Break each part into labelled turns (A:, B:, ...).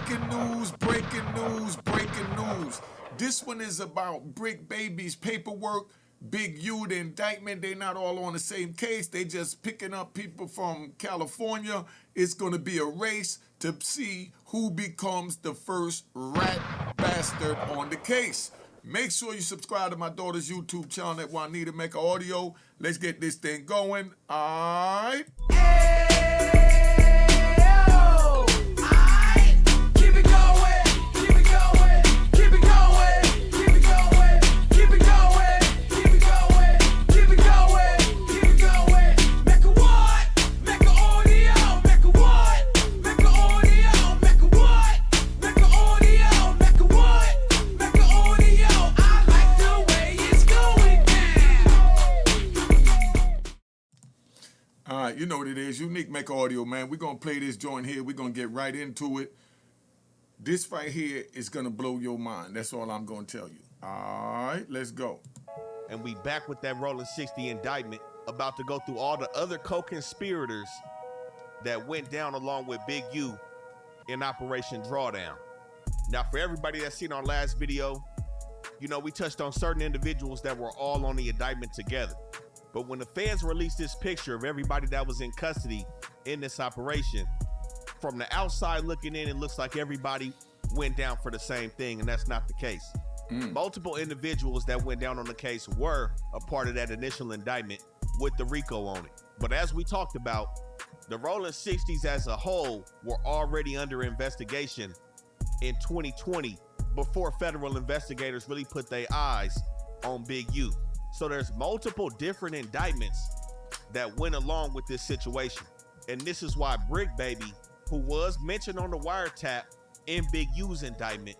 A: Breaking news, breaking news, breaking news. This one is about Bricc Baby's paperwork. Big U, the indictment, they not all on the same case. They just picking up people from California. It's going to be a race to see who becomes the first rat bastard on the case. Make sure you subscribe to my daughter's YouTube channel at Juanita Mecca Audio. Let's get this thing going. All right. All right, you know what it is. Unique Mecca Audio, man. We're going to play this joint here. We're going to get right into it. This right here is going to blow your mind. That's all I'm going to tell you. All right, let's go.
B: And we back with that Rollin 60 indictment, about to go through all the other co-conspirators that went down along with Big U in Operation Drawdown. Now, for everybody that's seen our last video, you know, we touched on certain individuals that were all on the indictment together. But when the feds released this picture of everybody that was in custody in this operation, from the outside looking in, it looks like everybody went down for the same thing, and that's not the case. Multiple individuals that went down on the case were a part of that initial indictment with the RICO on it. But as we talked about, the Rollin 60s as a whole were already under investigation in 2020 before federal investigators really put their eyes on Big U. So there's multiple different indictments that went along with this situation. And this is why Bricc Baby, who was mentioned on the wiretap in Big U's indictment,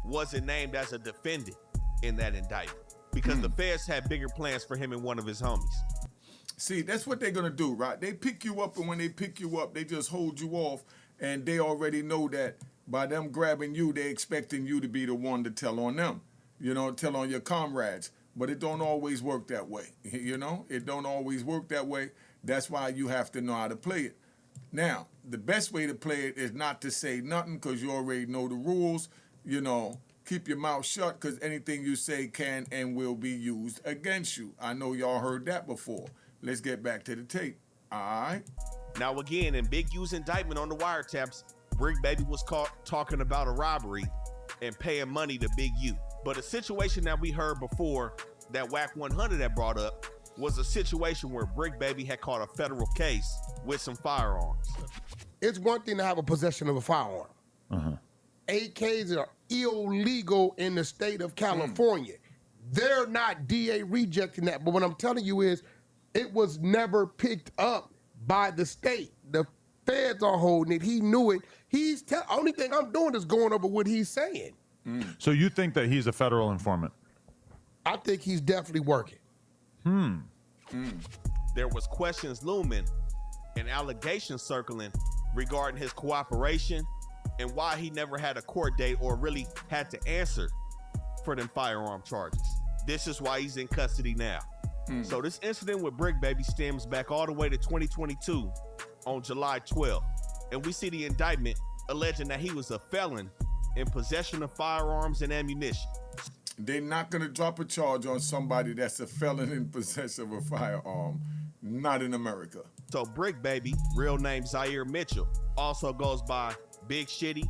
B: wasn't named as a defendant in that indictment because the feds had bigger plans for him and one of his homies.
A: See, that's what they're going to do, right? They pick you up, and when they pick you up, they just hold you off, and they already know that by them grabbing you, they're expecting you to be the one to tell on them, you know, tell on your comrades. But it don't always work that way, you know? It don't always work that way. That's why you have to know how to play it. Now, the best way to play it is not to say nothing because you already know the rules. You know, keep your mouth shut because anything you say can and will be used against you. I know y'all heard that before. Let's get back to the tape. All right?
B: Now, again, in Big U's indictment on the wiretaps, Bricc Baby was caught talking about a robbery and paying money to Big U. But a situation that we heard before that WAC 100 had brought up was a situation where Bricc Baby had caught a federal case with some firearms.
C: It's one thing to have a possession of a firearm. AKs are illegal in the state of California. They're not DA rejecting that. But what I'm telling you is it was never picked up by the state. The feds are holding it. He knew it. Only thing I'm doing is going over what he's saying.
D: So you think that he's a federal informant?
C: I think he's definitely working.
B: There was questions looming and allegations circling regarding his cooperation and why he never had a court date or really had to answer for them firearm charges. This is why he's in custody now. So this incident with Bricc Baby stems back all the way to 2022 on July 12th. And we see the indictment alleging that he was a felon in possession of firearms and ammunition.
A: They're not going to drop a charge on somebody that's a felon in possession of a firearm. Not in America.
B: So Bricc Baby, real name Zaire Mitchell, also goes by Big Shitty,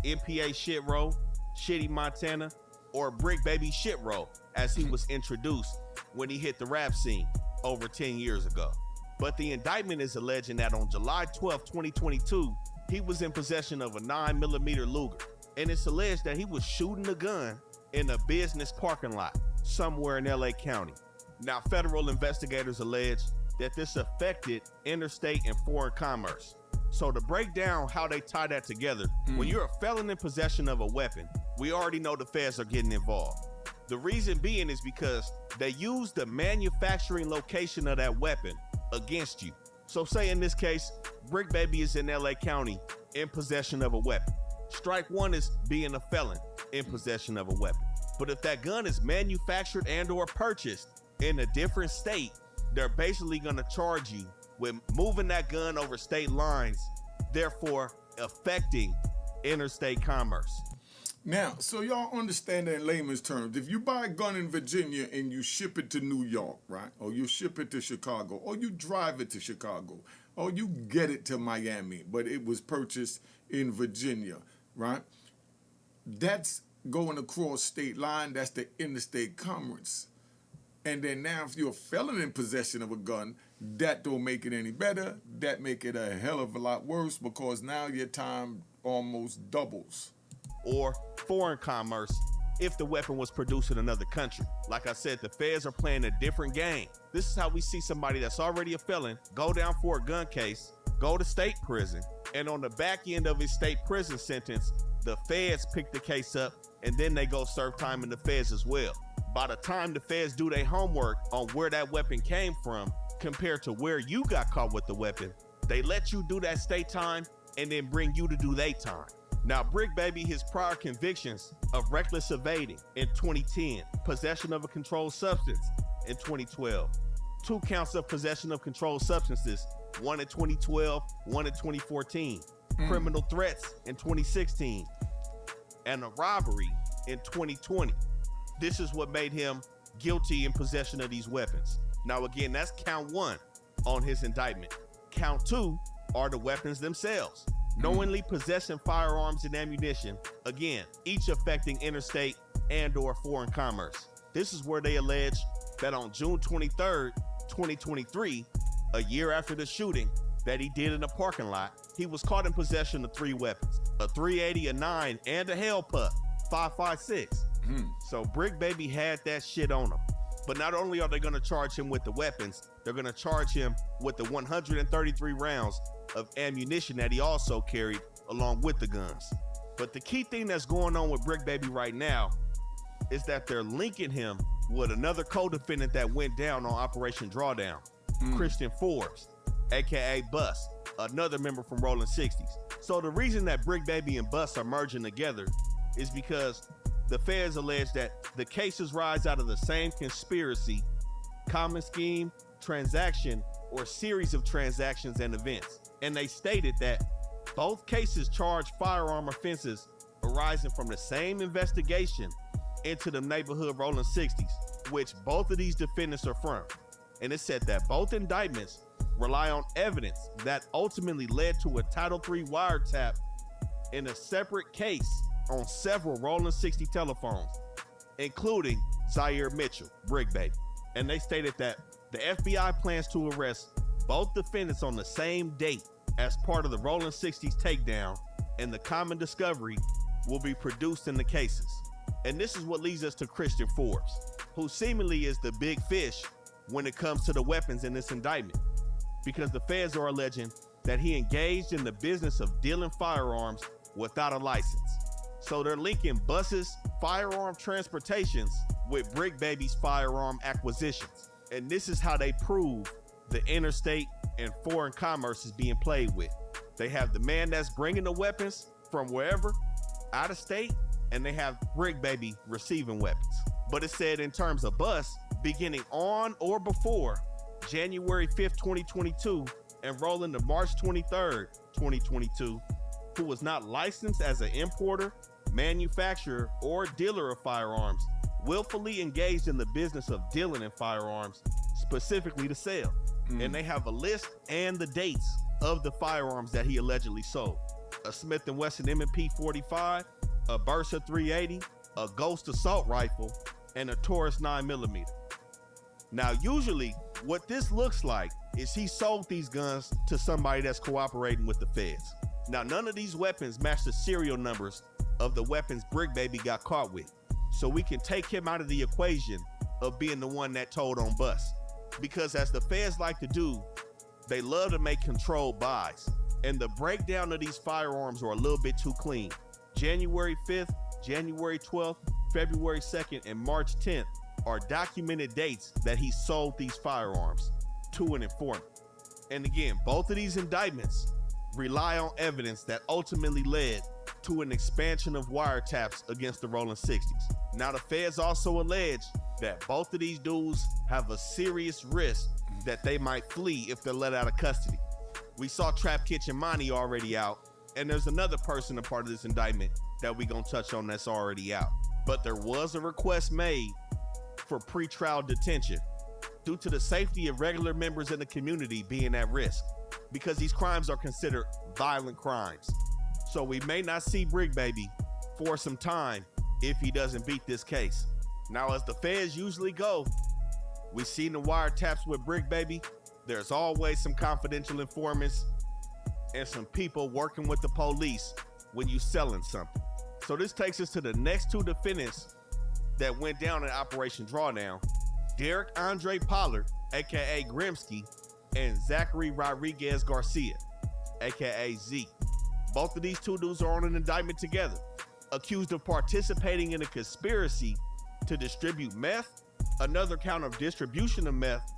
B: MPA Shit Row, Shitty Montana, or Bricc Baby Shit Row, as he was introduced when he hit the rap scene over 10 years ago. But the indictment is alleging that on July 12, 2022, he was in possession of a 9mm Luger. And it's alleged that he was shooting a gun in a business parking lot somewhere in LA County. Now, federal investigators allege that this affected interstate and foreign commerce. So to break down how they tie that together, when you're a felon in possession of a weapon, we already know the feds are getting involved. The reason being is because they use the manufacturing location of that weapon against you. So say in this case, Bricc Baby is in LA County in possession of a weapon. Strike one is being a felon in possession of a weapon. But if that gun is manufactured and or purchased in a different state, they're basically gonna charge you with moving that gun over state lines, therefore affecting interstate commerce.
A: Now, so y'all understand that in layman's terms, if you buy a gun in Virginia and you ship it to New York, right, or you ship it to Chicago, or you drive it to Chicago, or you get it to Miami, but it was purchased in Virginia, right, that's going across state line. That's the interstate commerce. And then now if you're a felon in possession of a gun, that don't make it any better. That make it a hell of a lot worse because now your time almost doubles.
B: Or foreign commerce if the weapon was produced in another country. Like I said, the feds are playing a different game. This is how we see somebody that's already a felon go down for a gun case, go to state prison, and on the back end of his state prison sentence, the feds pick the case up and then they go serve time in the feds as well. By the time the feds do their homework on where that weapon came from compared to where you got caught with the weapon, they let you do that state time and then bring you to do their time. Now, Bricc Baby, his prior convictions of reckless evading in 2010, possession of a controlled substance in 2012, 2 counts of possession of controlled substances, 1 in 2012, 1 in 2014, criminal threats in 2016, and a robbery in 2020. This is what made him guilty in possession of these weapons. Now, again, that's count 1 on his indictment. Count 2 are the weapons themselves. Knowingly possessing firearms and ammunition, again, each affecting interstate and or foreign commerce. This is where they allege that on June 23rd, 2023, a year after the shooting that he did in a parking lot, he was caught in possession of 3 weapons, a 380, a 9, and a Hell Puff 5.56. So Bricc Baby had that shit on him. But not only are they gonna charge him with the weapons, they're gonna charge him with the 133 rounds of ammunition that he also carried along with the guns. But the key thing that's going on with Bricc Baby right now is that they're linking him with another co-defendant that went down on Operation Drawdown, Christian Forbes, aka Bus, another member from Rollin 60s. So the reason that Bricc Baby and Bus are merging together is because the feds allege that the cases rise out of the same conspiracy, common scheme, transaction, or series of transactions and events. And they stated that both cases charge firearm offenses arising from the same investigation into the neighborhood Rollin 60s, which both of these defendants are from. And it said that both indictments rely on evidence that ultimately led to a Title III wiretap in a separate case on several Rollin 60 telephones, including Zaire Mitchell, Bricc Baby. And they stated that the FBI plans to arrest both defendants on the same date as part of the Rollin 60s takedown, and the common discovery will be produced in the cases. And this is what leads us to Christian Forbes, who seemingly is the big fish when it comes to the weapons in this indictment, because the feds are alleging that he engaged in the business of dealing firearms without a license. So they're linking Bus's firearm transportations with Bricc Baby's firearm acquisitions. And this is how they prove the interstate and foreign commerce is being played with. They have the man that's bringing the weapons from wherever, out of state, and they have Bricc Baby receiving weapons. But it said in terms of Bus, beginning on or before January 5th, 2022, and rolling to March 23rd, 2022, who was not licensed as an importer, manufacturer, or dealer of firearms, willfully engaged in the business of dealing in firearms, specifically to sell. And they have a list and the dates of the firearms that he allegedly sold. A Smith & Wesson M&P 45, a Bersa 380, a Ghost assault rifle, and a Taurus 9mm. Now, usually what this looks like is he sold these guns to somebody that's cooperating with the feds. Now, none of these weapons match the serial numbers of the weapons Bricc Baby got caught with. So we can take him out of the equation of being the one that told on Bus. Because as the feds like to do, they love to make controlled buys. And the breakdown of these firearms are a little bit too clean. January 5th, January 12th, February 2nd, and March 10th are documented dates that he sold these firearms to an informant. And again, both of these indictments rely on evidence that ultimately led to an expansion of wiretaps against the Rollin 60s. Now, the feds also allege that both of these dudes have a serious risk that they might flee if they're let out of custody. We saw Trap Kitchen Monty already out, And there's another person a part of this indictment that we gonna touch on that's already out. But there was a request made for pretrial detention due to the safety of regular members in the community being at risk, because these crimes are considered violent crimes. So we may not see Bricc Baby for some time if he doesn't beat this case. Now, as the feds usually go, we seen the wiretaps with Bricc Baby. There's always some confidential informants and some people working with the police when you selling something. So this takes us to the next two defendants that went down in Operation Drawdown: Derek Andre Pollard, aka Grimsky, and Zachary Rodriguez Garcia, aka Z. Both of these two dudes are on an indictment together, accused of participating in a conspiracy to distribute meth, another count of distribution of meth,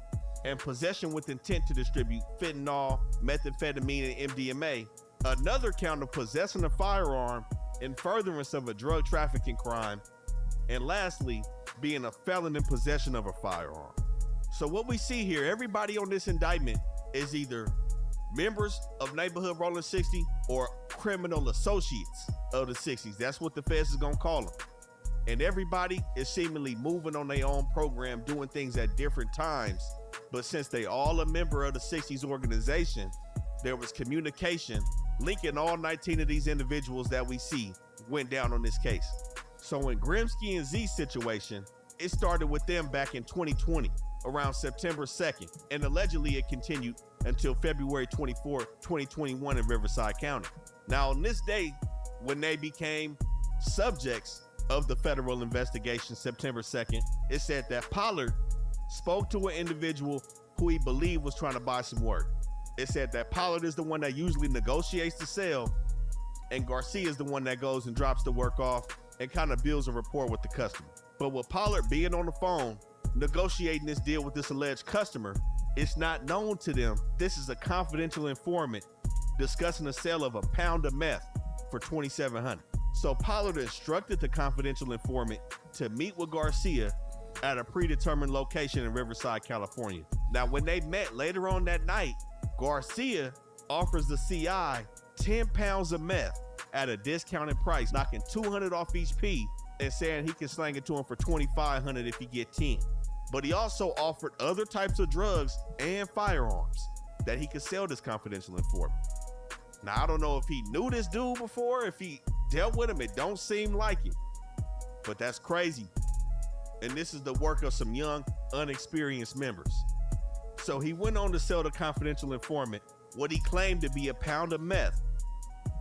B: and possession with intent to distribute fentanyl, methamphetamine, and MDMA, another count of possessing a firearm in furtherance of a drug trafficking crime, and lastly, being a felon in possession of a firearm. So what we see here, everybody on this indictment is either members of neighborhood Rollin 60 or criminal associates of the 60s. That's what the feds is gonna call them. And everybody is seemingly moving on their own program, doing things at different times. But since they all a member of the 60s organization, there was communication linking all 19 of these individuals that we see went down on this case. So in Grimsky and Z's situation, it started with them back in 2020, around September 2nd, and allegedly it continued until February 24, 2021 in Riverside County. Now on this day, when they became subjects of the federal investigation, September 2nd, it said that Pollard spoke to an individual who he believed was trying to buy some work. It said that Pollard is the one that usually negotiates the sale, and Garcia is the one that goes and drops the work off and kind of builds a rapport with the customer. But with Pollard being on the phone, negotiating this deal with this alleged customer, it's not known to them this is a confidential informant discussing the sale of a pound of meth for $2,700. So Pollard instructed the confidential informant to meet with Garcia at a predetermined location in Riverside, California. Now, when they met later on that night, Garcia offers the CI 10 pounds of meth at a discounted price, knocking $200 off each P and saying he can slang it to him for $2,500 if he get 10. But he also offered other types of drugs and firearms that he could sell this confidential informant. Now, I don't know if he knew this dude before, if he dealt with him, it don't seem like it. But that's crazy. And this is the work of some young, unexperienced members. So he went on to sell the confidential informant what he claimed to be a pound of meth,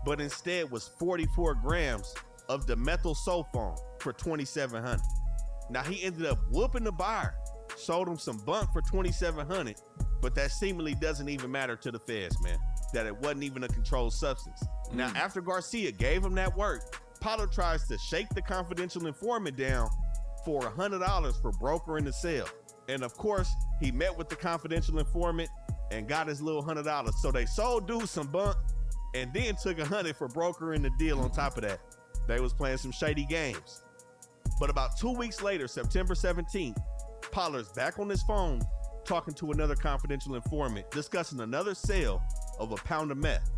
B: but instead was 44 grams of dimethyl-sulfone for $2,700. Now he ended up whooping the buyer, sold him some bunk for $2,700, but that seemingly doesn't even matter to the feds, man, that it wasn't even a controlled substance. Now, after Garcia gave him that work, Pollard tries to shake the confidential informant down for $100 for brokering the sale. And of course, he met with the confidential informant and got his little $100. So they sold dude some bunk and then took $100 for brokering the deal on top of that. They was playing some shady games. But about 2 weeks later, September 17th, Pollard's back on his phone talking to another confidential informant, discussing another sale of a pound of meth,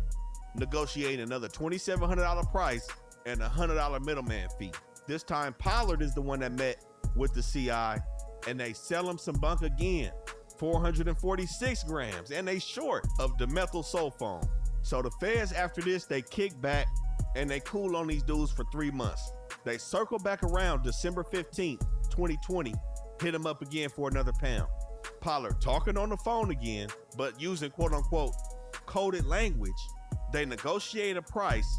B: negotiating another $2,700 price and a $100 middleman fee. This time, Pollard is the one that met with the CI, and they sell him some bunk again, 446 grams, and they short of dimethyl-sulfone. So the feds, after this, they kick back and they cool on these dudes for 3 months. They circle back around December 15th, 2020, hit him up again for another pound. Pollard talking on the phone again, but using quote-unquote coded language. They negotiate a price,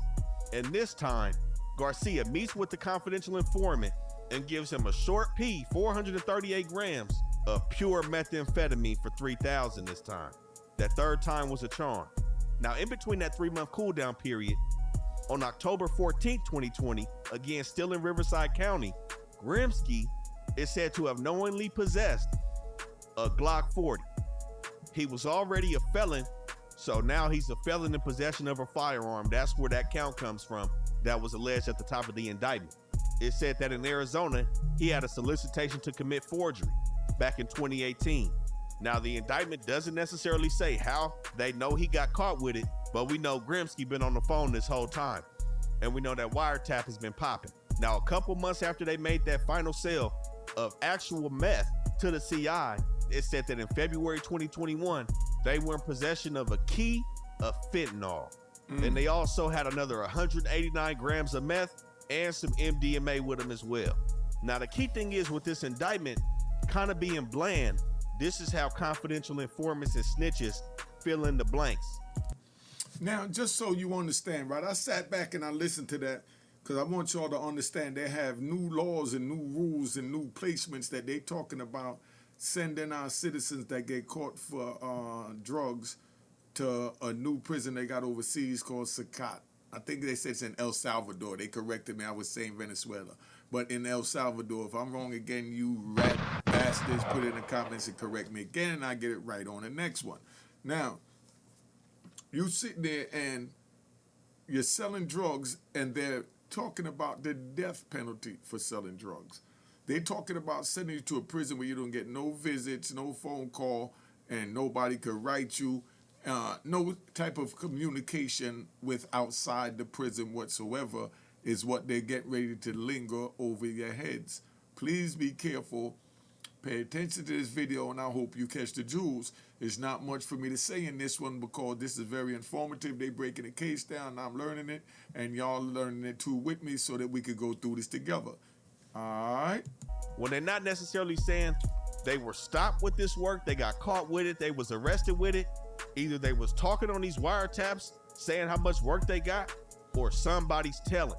B: and this time, Garcia meets with the confidential informant and gives him a short P, 438 grams of pure methamphetamine for $3,000 this time. That third time was a charm. Now, in between that 3-month cool down period, on October 14th, 2020, again still in Riverside County, Grimsky is said to have knowingly possessed a Glock 40. He was already a felon, so now he's a felon in possession of a firearm. That's where that count comes from that was alleged at the top of the indictment. It said that in Arizona, he had a solicitation to commit forgery back in 2018. Now, the indictment doesn't necessarily say how they know he got caught with it, But we know Grimsky been on the phone this whole time. And we know that wiretap has been popping. Now, a couple months after they made that final sale of actual meth to the CI, it said that in February 2021, they were in possession of a key of fentanyl. And they also had another 189 grams of meth and some MDMA with them as well. Now, the key thing is with this indictment kind of being bland, this is how confidential informants and snitches fill in the blanks.
A: Now, just so you understand, right, I sat back and I listened to that because I want y'all to understand they have new laws and new rules and new placements that they talking about sending our citizens that get caught for drugs to a new prison they got overseas called Sacat. I think they said it's in El Salvador. They corrected me. I was saying Venezuela. But in El Salvador, if I'm wrong again, you rat bastards, put it in the comments and correct me again, and I get it right on the next one. Now, you sit there and you're selling drugs, and they're talking about the death penalty for selling drugs. They're talking about sending you to a prison where you don't get no visits, no phone call, and nobody could write you, no type of communication with outside the prison whatsoever is what they get ready to linger over your heads. Please be careful. Pay attention to this video, and I hope you catch the jewels. It's not much for me to say in this one because this is very informative. They breaking the case down, and I'm learning it, and y'all learning it too with me so that we could go through this together. All right?
B: Well, they're not necessarily saying they were stopped with this work, they got caught with it, they was arrested with it. Either they was talking on these wiretaps, saying how much work they got, or somebody's telling.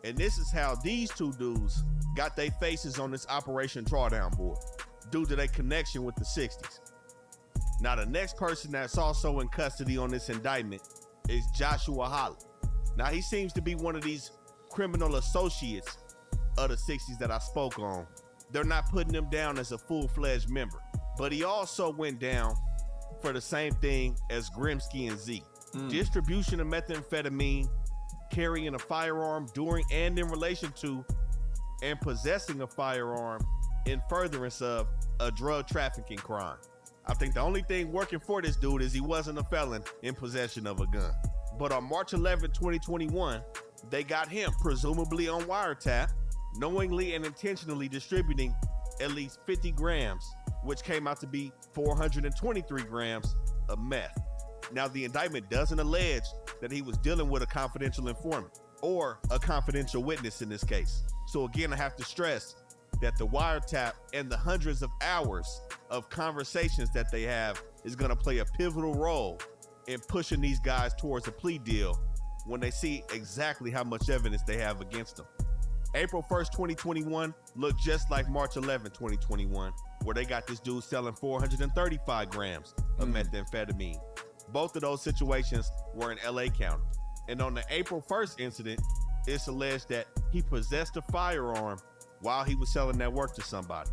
B: And this is how these two dudes got their faces on this Operation Drawdown board, due to their connection with the 60s. Now, the next person that's also in custody on this indictment is Joshua Holly. Now, he seems to be one of these criminal associates of the 60s that I spoke on. They're not putting him down as a full-fledged member, but he also went down for the same thing as Grimsky and Z. Distribution of methamphetamine, carrying a firearm during and in relation to, and possessing a firearm in furtherance of a drug trafficking crime. I think the only thing working for this dude is he wasn't a felon in possession of a gun. But on March 11, 2021, they got him presumably on wiretap, knowingly and intentionally distributing at least 50 grams, which came out to be 423 grams of meth. Now, the indictment doesn't allege that he was dealing with a confidential informant or a confidential witness in this case. So again, I have to stress that the wiretap and the hundreds of hours of conversations that they have is going to play a pivotal role in pushing these guys towards a plea deal when they see exactly how much evidence they have against them. April 1st, 2021 looked just like March 11, 2021, where they got this dude selling 435 grams of methamphetamine. Both of those situations were in LA County. And on the April 1st incident, it's alleged that he possessed a firearm while he was selling that work to somebody.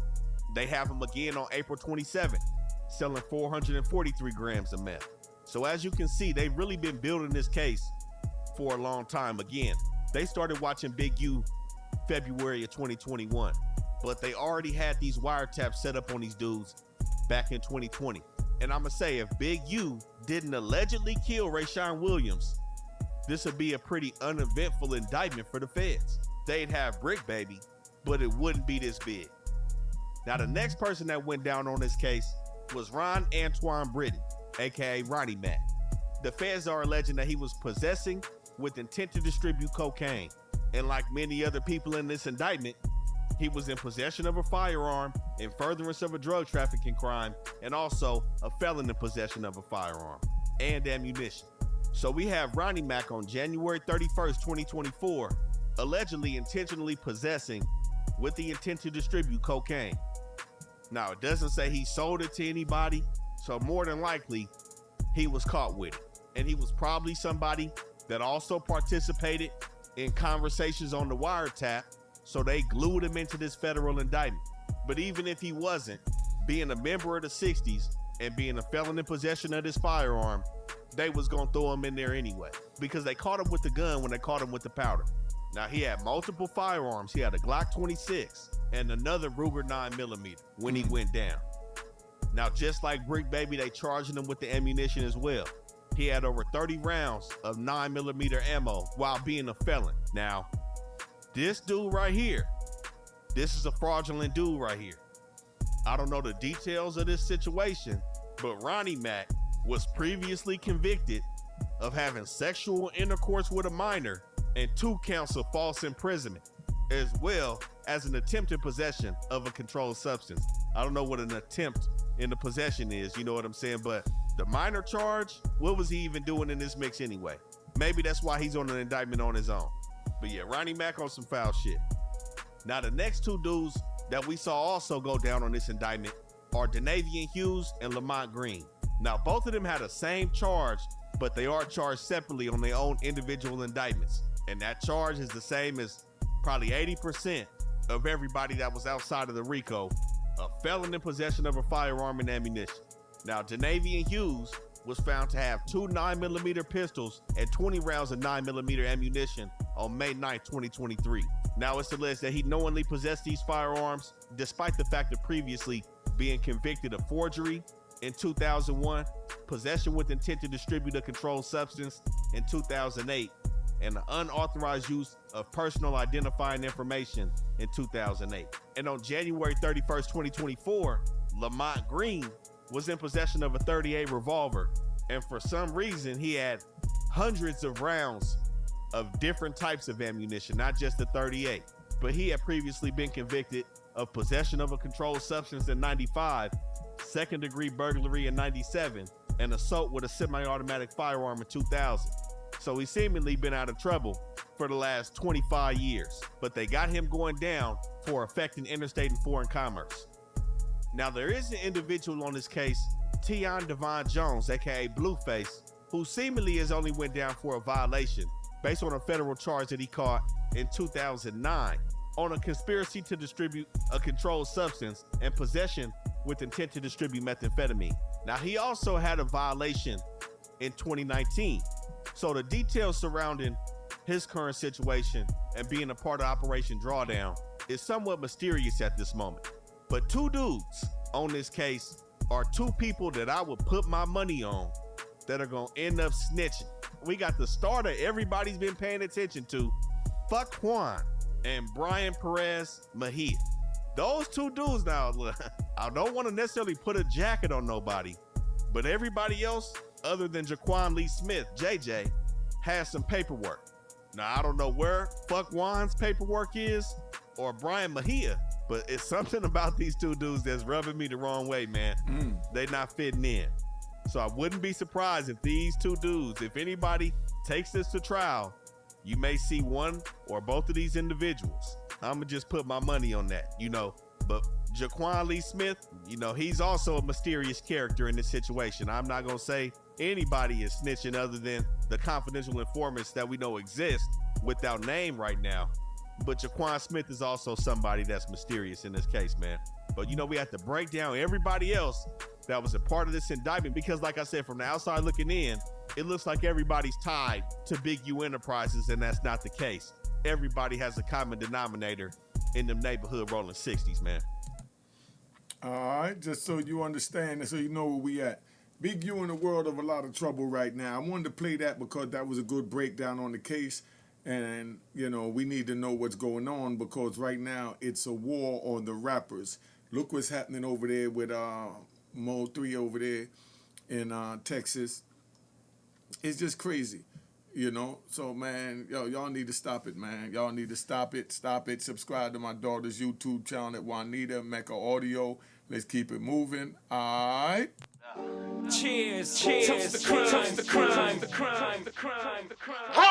B: They have him again on April 27th, selling 443 grams of meth. So as you can see, they've really been building this case for a long time. Again, they started watching Big U February of 2021, but they already had these wiretaps set up on these dudes back in 2020. And I'm gonna say, if Big U didn't allegedly kill Rayshawn Williams, this would be a pretty uneventful indictment for the feds. They'd have Bricc Baby, but it wouldn't be this big. Now, the next person that went down on this case was Ron Antoine Britton, aka Ronnie Mac. The feds are alleging that he was possessing with intent to distribute cocaine. And like many other people in this indictment, he was in possession of a firearm in furtherance of a drug trafficking crime, and also a felon in possession of a firearm and ammunition. So we have Ronnie Mac on January 31st, 2024, allegedly intentionally possessing with the intent to distribute cocaine. Now, it doesn't say he sold it to anybody, so more than likely, he was caught with it. And he was probably somebody that also participated in conversations on the wiretap, so they glued him into this federal indictment. But even if he wasn't, being a member of the 60s and being a felon in possession of this firearm, they was gonna throw him in there anyway, because they caught him with the gun when they caught him with the powder. Now, he had multiple firearms. He had a Glock 26 and another Ruger 9mm when he went down. Now, just like Bricc Baby, they charging him with the ammunition as well. he had over 30 rounds of 9mm ammo while being a felon. Now, this dude right here, this is a fraudulent dude right here. I don't know the details of this situation, but Ronnie Mack was previously convicted of having sexual intercourse with a minor and 2 counts of false imprisonment, as well as an attempted possession of a controlled substance. I don't know what an attempt in the possession is, you know what I'm saying? But the minor charge, what was he even doing in this mix anyway? Maybe that's why he's on an indictment on his own. But yeah, Ronnie Mack on some foul shit. Now the next 2 dudes that we saw also go down on this indictment are Denavian Hughes and Lamont Green. Now both of them had the same charge, but they are charged separately on their own individual indictments. And that charge is the same as probably 80% of everybody that was outside of the RICO, a felon in possession of a firearm and ammunition. Now, Denavian Hughes was found to have 2 9mm pistols and 20 rounds of 9mm ammunition on May 9, 2023. Now, it's alleged that he knowingly possessed these firearms, despite the fact of previously being convicted of forgery in 2001, possession with intent to distribute a controlled substance in 2008, and the unauthorized use of personal identifying information in 2008. And on January 31st, 2024, Lamont Green was in possession of a .38 revolver, and for some reason he had hundreds of rounds of different types of ammunition, not just the .38. But he had previously been convicted of possession of a controlled substance in 95, second-degree burglary in 97, and assault with a semi-automatic firearm in 2000. So he's seemingly been out of trouble for the last 25 years, but they got him going down for affecting interstate and foreign commerce. Now there is an individual on this case, Tion Devon Jones, aka Blueface, who seemingly has only went down for a violation based on a federal charge that he caught in 2009 on a conspiracy to distribute a controlled substance and possession with intent to distribute methamphetamine. Now he also had a violation in 2019. So the details surrounding his current situation and being a part of Operation Drawdown is somewhat mysterious at this moment. But 2 dudes on this case are 2 people that I would put my money on that are gonna end up snitching. We got the starter everybody's been paying attention to, Fuck Juan and Brian Perez Mejia. Those 2 dudes now, look, I don't want to necessarily put a jacket on nobody, but everybody else other than Jaquan Lee Smith, JJ, has some paperwork. Now, I don't know where Fuck Juan's paperwork is or Brian Mejia, but it's something about these 2 dudes that's rubbing me the wrong way, man. They not fitting in. So I wouldn't be surprised if these 2 dudes, if anybody takes this to trial, you may see one or both of these individuals. I'm gonna just put my money on that, you know. But Jaquan Lee Smith, you know, he's also a mysterious character in this situation. I'm not gonna say anybody is snitching other than the confidential informants that we know exist without name right now. But Jaquan Smith is also somebody that's mysterious in this case, man. But you know, we have to break down everybody else that was a part of this indictment because, like I said, from the outside looking in, it looks like everybody's tied to Big U Enterprises, and that's not the case. Everybody has a common denominator in them neighborhood rolling 60s, man.
A: All right, just so you understand and so you know where we at. Big U in a world of a lot of trouble right now. I wanted to play that because that was a good breakdown on the case. And, you know, we need to know what's going on because right now it's a war on the rappers. Look what's happening over there with Mo 3 over there in Texas. It's just crazy, you know? So, man, y'all need to stop it, man. Y'all need to stop it. Stop it. Subscribe to my daughter's YouTube channel at Juanita, Mecca Audio. Let's keep it moving. All right?
E: Cheers, cheers, toast the crime, toast the crime, the crime, the crime, the crime.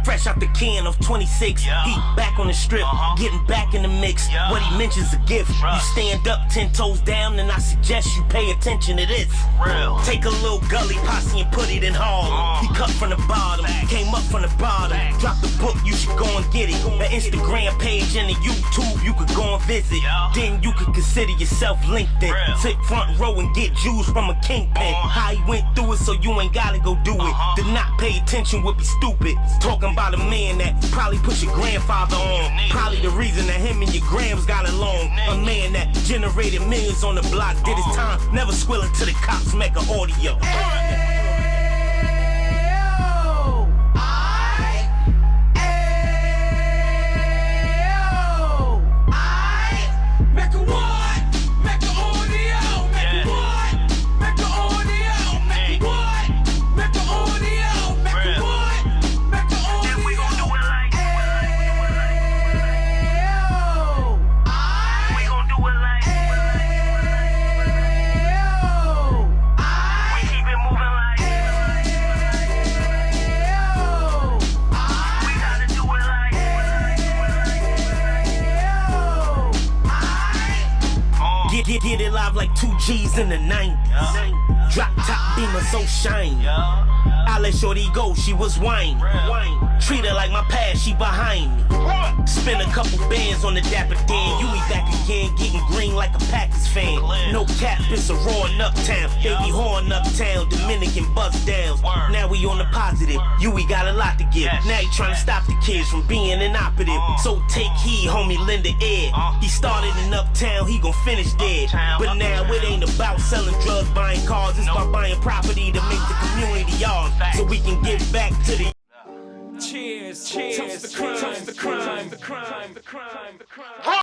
F: Fresh out the can of 26. He back on the strip, getting back in the mix. What he mentions a gift. You stand up 10 toes down, and I suggest you pay attention to this. Take a little gully posse and put it in Harlem. He cut from the bottom, came up from the bottom. Drop the book, you should go and get it. The Instagram page and the YouTube, you could go and visit. Then you could consider yourself LinkedIn. Sit front row and get Jews from a kingpin. How he went through it, so you ain't gotta go do it. To not pay attention would be stupid. Talking about a man that probably put your grandfather on. Probably the reason that him and your grams got along. A man that generated millions on the block, did his time, never squilling to the cops, Mecca audio. Get it live like 2 G's in the 90s. Drop top beamer so shiny. I let shorty go, she was whining. Treat her like my past, she behind me. Spend a couple bands on the Dapper Dan. You be back again, getting green like a Packers fan. No cap, it's a raw in Uptown. Baby horn Uptown, Dominican bust downs. Now we on the positive, we got a lot to give. Now he trying to stop the kids from being inoperative. So take heed, homie, lend an ear. He started in Uptown, he gon' finish dead. But now it ain't about selling drugs, buying cars. It's about buying property to make the community yours, so we can give back to the.
E: Cheers, cheers, the crime, the crime, the crime, the crime, the crime.